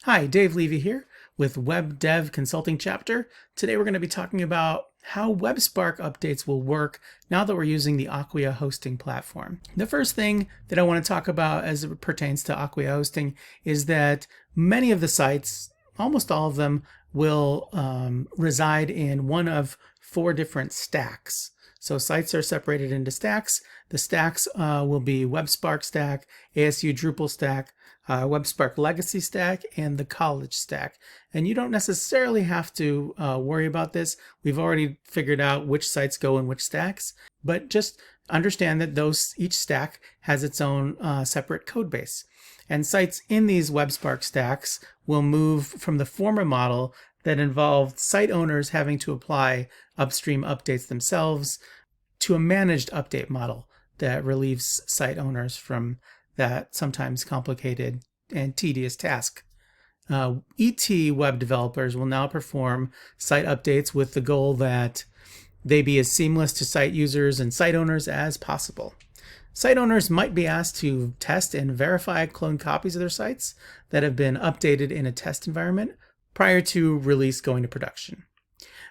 Hi, Dave Levy here with Web Dev Consulting Chapter. Today we're going to be talking about how Webspark updates will work now that we're using the Acquia hosting platform. The first thing that I want to talk about as it pertains to Acquia hosting is that many of the sites, almost all of them, will reside in one of 4 different stacks. So sites are separated into stacks. The stacks will be Webspark stack, ASU Drupal stack, Webspark legacy stack, and the college stack. And you don't necessarily have to worry about this. We've already figured out which sites go in which stacks, but just understand that each stack has its own separate code base. And sites in these Webspark stacks will move from the former model that involved site owners having to apply upstream updates themselves to a managed update model that relieves site owners from that sometimes complicated and tedious task. ET web developers will now perform site updates with the goal that they be as seamless to site users and site owners as possible. Site owners might be asked to test and verify cloned copies of their sites that have been updated in a test environment prior to release going to production.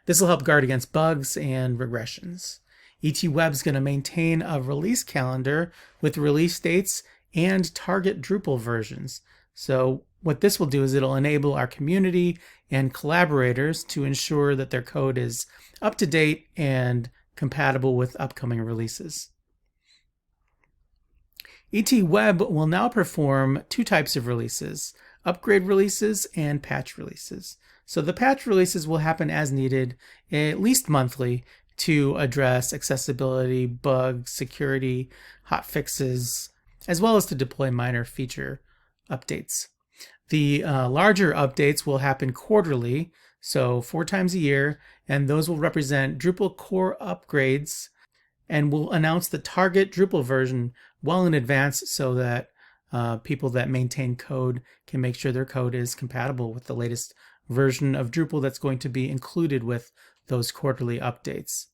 This will help guard against bugs and regressions. ET Web's going to maintain a release calendar with release dates and target Drupal versions. So what this will do is it'll enable our community and collaborators to ensure that their code is up to date and compatible with upcoming releases. ET Web will now perform 2 types of releases: upgrade releases and patch releases. So the patch releases will happen as needed, at least monthly, to address accessibility, bugs, security, hot fixes, as well as to deploy minor feature updates. The larger updates will happen quarterly, so 4 times a year, and those will represent Drupal core upgrades and will announce the target Drupal version well in advance so that people that maintain code can make sure their code is compatible with the latest version of Drupal that's going to be included with those quarterly updates.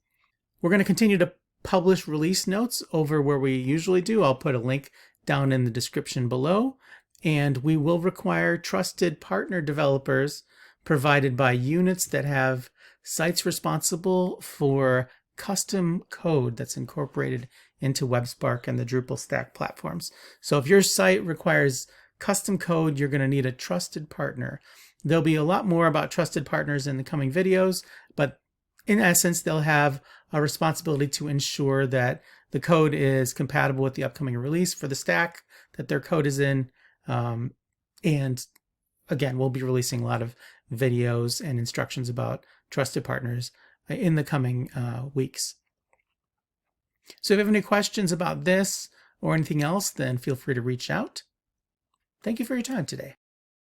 We're going to continue to publish release notes over where we usually do. I'll put a link down in the description below. And we will require trusted partner developers provided by units that have sites responsible for custom code that's incorporated into Webspark and the Drupal stack platforms. So if your site requires custom code, you're going to need a trusted partner. There'll be a lot more about trusted partners in the coming videos, but in essence, they'll have a responsibility to ensure that the code is compatible with the upcoming release for the stack that their code is in. And again, we'll be releasing a lot of videos and instructions about trusted partners in the coming weeks. So if you have any questions about this or anything else, then feel free to reach out. Thank you for your time today.